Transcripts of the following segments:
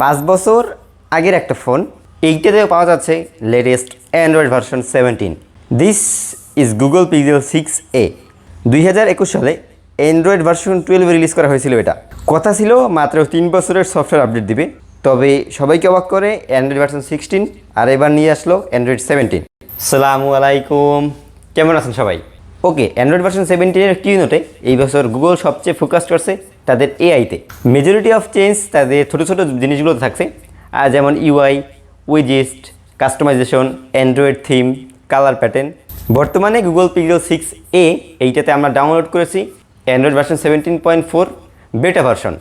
5 বছর আগের একটা ফোন, এইটাতেও পাওয়া যাচ্ছে latest Android version 17। This is Google Pixel 6a। 2021 সালে অ্যান্ড্রয়েড ভার্সন 12 রিলিজ করা হয়েছিল। এটা কথা ছিল মাত্র 3 বছরের সফটওয়্যার আপডেট দিবে, তবে সবাইকে অবাক করে অ্যান্ড্রয়েড ভার্সন 16 আর এবার নিয়ে আসলো অ্যান্ড্রয়েড 17। আসসালামু আলাইকুম, কেমন আছেন সবাই? ওকে, অ্যান্ড্রয়েড ভার্সন 17-এর কিউনোটে এই বছর গুগল সবচেয়ে ফোকাস করছে তাদের এআইতে। মেজরিটি অফ চেঞ্জ তাদের ছোটো ছোটো জিনিসগুলোতে থাকছে, যেমন ইউআই, উইজেস্ট, customization, Android theme, colour pattern. বর্তমানে গুগল পিক্সেল 6a এইটাতে আমরা ডাউনলোড করেছি অ্যান্ড্রয়েড ভার্সন 17.4 বেটা ভার্সন।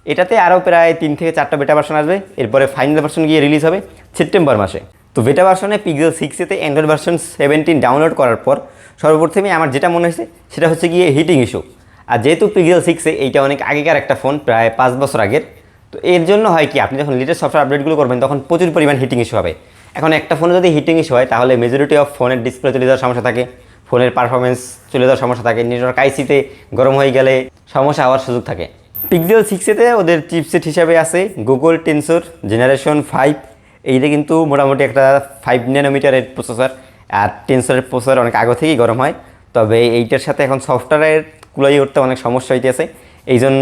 এটাতে আরও প্রায় 3 থেকে 4টা বেটা ভার্সন আসবে, এরপরে ফাইনাল ভার্সন গিয়ে রিলিজ হবে সেপ্টেম্বর মাসে। তো বেটা ভার্সনে পিক্সেল 6এতে অ্যান্ড্রয়েড ভার্সন 17 ডাউনলোড করার পর সর্বপ্রথমে আমার যেটা মনে হয়েছে সেটা হচ্ছে গিয়ে হিটিং ইস্যু। আর যেহেতু পিক্সেল 6এ এইটা অনেক আগেকার একটা ফোন, প্রায় 5 বছর আগের, তো এর জন্য হয় কি আপনি যখন লেটেস্ট সফটওয়্যার আপডেটগুলো করবেন তখন প্রচুর পরিমাণ হিটিং ইস্যু হবে। এখন একটা ফোনে যদি হিটিং ইস্যু হয় তাহলে মেজরিটি অফ ফোনের ডিসপ্লে চলে যাওয়ার সমস্যা থাকে, ফোনের পারফরমেন্স চলে যাওয়ার সমস্যা থাকে, নেটওয়ার্ক আইসিতে গরম হয়ে গেলে সমস্যা হওয়ার সুযোগ থাকে। পিক্সেল 6এতে ওদের চিপসেট হিসাবে আছে গুগল টেনসর জেনারেশন 5। এইটা কিন্তু মোটামুটি একটা 5 ন্যানোমিটারের প্রসেসর, আর টেনসরের প্রসেসর অনেক আগে থেকেই গরম হয়। তবে এইটার সাথে এখন সফটওয়্যারের কুলাই উঠতে অনেক সমস্যা হইতেছে, এই জন্য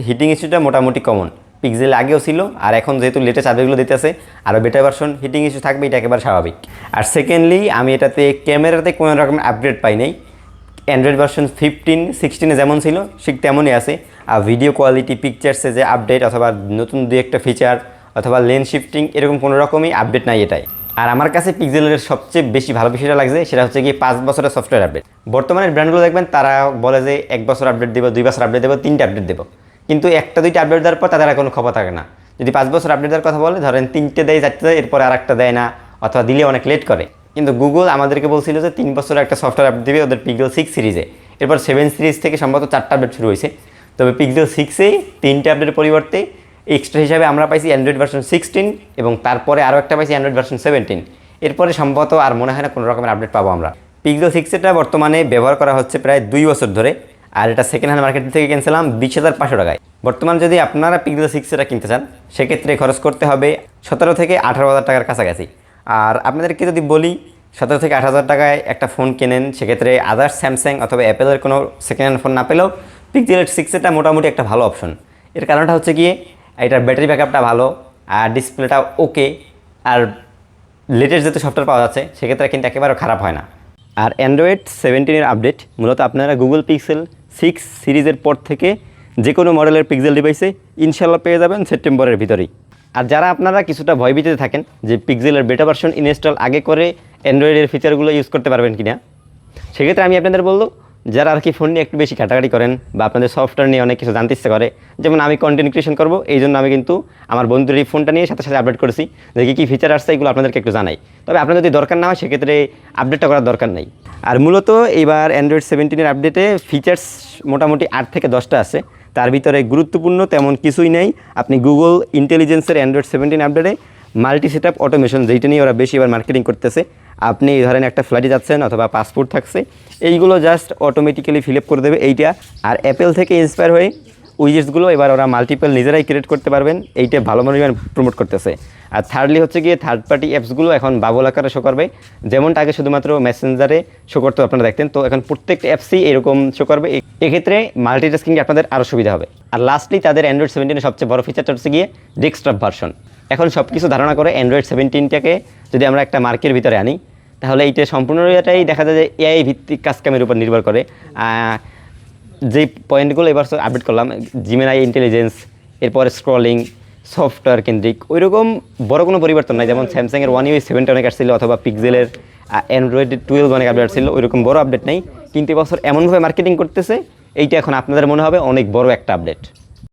হিটিং ইস্যুটা মোটামুটি কমন। পিক্সেল আগেও ছিল, আর এখন যেহেতু লেটেস্ট আপডেটগুলো দিতেছে আরও বেটার ভার্সন, হিটিং ইস্যু থাকবে, এটা একেবারে স্বাভাবিক। আর সেকেন্ডলি আমি এটাতে ক্যামেরাতে কোনো রকম আপডেট পাই নাই। অ্যান্ড্রয়েড ভার্সন 15-16-এ যেমন ছিল ঠিক তেমনই আছে। আর ভিডিও কোয়ালিটি, পিকচার্সে যে আপডেট অথবা নতুন দু একটা ফিচার অথবা লেন্স শিফটিং এরকম কোনো রকমই আপডেট নাই এটাই। আর আমার কাছে পিক্সেলের সবচেয়ে বেশি ভালো বিষয়টা লাগছে সেটা হচ্ছে গিয়ে 5 বছরের সফটওয়্যার আপডেট। বর্তমানের ব্র্যান্ডগুলো দেখবেন তারা বলে যে 1 বছর আপডেট দেবো, 2 বছর আপডেট দেবো, 3টা আপডেট দেবো, কিন্তু 1টা 2টা আপডেট দেওয়ার পর তাদের আর কোনো খবর থাকে না। যদি 5 বছর আপডেট দেওয়ার কথা বলে, ধরেন 3টে দেয়, 4টে দেয়, এরপরে আর একটা দেয় না, অথবা দিলে অনেক লেট করে। কিন্তু গুগল আমাদেরকে বলছিল যে 3 বছরের একটা সফটওয়্যার আপডেট দেবে ওদের পিক্সেল 6 সিরিজে। এরপর 7 সিরিজ থেকে সম্ভবত 4টা আপডেট শুরু হয়েছে। তবে পিক্সেল 6-এই 3টে আপডেটের পরিবর্তে এক্সট্রা হিসাবে আমরা পাইছি অ্যান্ড্রয়েড ভার্সন 16 এবং তারপরে আরও একটা পাইছি অ্যান্ড্রয়েড ভার্সন 17। এরপরে সম্ভবত আর মনে হয় না কোনো রকমের আপডেট পাবো আমরা। পিক্সেল 6এটা বর্তমানে ব্যবহার করা হচ্ছে প্রায় 2 বছর ধরে, আর এটা সেকেন্ড হ্যান্ড মার্কেট থেকে কিনছিলাম 20,500 টাকায়। বর্তমানে যদি আপনারা পিক্সেল 6এটা কিনতে চান সেক্ষেত্রে খরচ করতে হবে 17 থেকে 18,000 টাকার কাছাকাছি। আর আপনাদেরকে যদি বলি 17 থেকে 18,000 টাকায় একটা ফোন কেনেন, সেক্ষেত্রে আদার্স স্যামসাং অথবা অ্যাপেলের কোনো সেকেন্ড হ্যান্ড ফোন না পেলেও পিক্সেল 6এটা মোটামুটি একটা ভালো অপশন। এর কারণটা হচ্ছে গিয়ে এটার ব্যাটারি ব্যাকআপটা ভালো, আর ডিসপ্লেটা ওকে, আর লেটেস্ট যেহেতু সফটওয়্যার পাওয়া যাচ্ছে সেক্ষেত্রে কিন্তু একেবারে খারাপ হয় না। আর অ্যান্ড্রয়েড 17-এর আপডেট মূলত আপনারা গুগল পিক্সেল 6 সিরিজের পর থেকে যে কোনো মডেলের পিক্সেল ডিভাইসে ইনশাল্লাহ পেয়ে যাবেন সেপ্টেম্বরের ভিতরেই। আর যারা আপনারা কিছুটা ভয়ভীতিতে থাকেন যে পিক্সেলের বেটা ভার্সন ইনস্টল আগে করে অ্যান্ড্রয়েডের ফিচারগুলো ইউজ করতে পারবেন কিনা, সেক্ষেত্রে আমি আপনাদের বলবো যারা আর কি ফোন নিয়ে একটু বেশি ঘাটাঘাটি করেন বা আপনাদের সফটওয়্যার নিয়ে অনেক কিছু জানতে ইচ্ছে করে, যেমন আমি কন্টেন্ট ক্রিয়েশন করবো, এই জন্য আমি কিন্তু আমার বন্ধুর এই ফোনটা নিয়ে সাথে সাথে আপডেট করেছি যে কী ফিচার আসছে এগুলো আপনাদেরকে একটু জানাই। তবে আপনার যদি দরকার না হয় সেক্ষেত্রে আপডেটটা করার দরকার নেই। আর মূলত এবার অ্যান্ড্রয়েড 17-এর আপডেটে ফিচার্স মোটামুটি 8 থেকে 10টা আছে, তার ভিতরে গুরুত্বপূর্ণ তেমন কিছুই নেই। আপনি গুগল ইন্টেলিজেন্সের অ্যান্ড্রয়েড 17 আপডেটে মাল্টি সেটআপ অটোমেশন, যেইটা নিয়ে ওরা বেশি এবার মার্কেটিং করতেছে, আপনি ধরেন একটা ফ্লাইটে যাচ্ছেন অথবা পাসপোর্ট থাকছে, এইগুলো জাস্ট অটোমেটিক্যালি ফিল আপ করে দেবে এইটা। আর অ্যাপেল থেকে ইন্সপায়ার হয়ে উইজেটসগুলো এবার ওরা মাল্টিপল নিজেরাই ক্রিয়েট করতে পারবেন, এইটা ভালো পরিমাণ প্রমোট করতেছে। আর থার্ডলি হচ্ছে গিয়ে থার্ড পার্টি অ্যাপসগুলো এখন বাবল আকারে শো করবে, যেমনটা আগে শুধুমাত্র মেসেঞ্জারে শো করতে আপনারা দেখতেন, তো এখন প্রত্যেকটা অ্যাপসই এরকম শো করবে। এক্ষেত্রে মাল্টিটাস্কিং আপনাদের আরও সুবিধা হবে। আর লাস্টলি তাদের অ্যান্ড্রয়েড 17-এর সবচেয়ে বড় ফিচারটা হচ্ছে গিয়ে ডেস্কটপ ভার্সন। এখন সব কিছু ধারণা করে অ্যান্ড্রয়েড 17টাকে যদি আমরা একটা মার্কের ভিতরে আনি, তাহলে এইটা সম্পূর্ণটাই দেখা যায় যে এআই ভিত্তিক কাজকামের উপর নির্ভর করে। যে পয়েন্টগুলো এবার আপডেট করলাম, জিমেনাই ইন্টেলিজেন্স, এরপরে স্ক্রলিং, সফটওয়্যার কেন্দ্রিক, ওইরকম বড় কোনো পরিবর্তন নাই। যেমন স্যামসাংয়ের One UI 7টা অনেক আসছিল, অথবা পিক্সেলের অ্যান্ড্রয়েড 12 অনেক আপডেট ছিল, ওইরকম বড় আপডেট নেই। কিন্তু এবছর এমনভাবে মার্কেটিং করতেছে এইটা এখন আপনাদের মনে হবে অনেক বড় একটা আপডেট।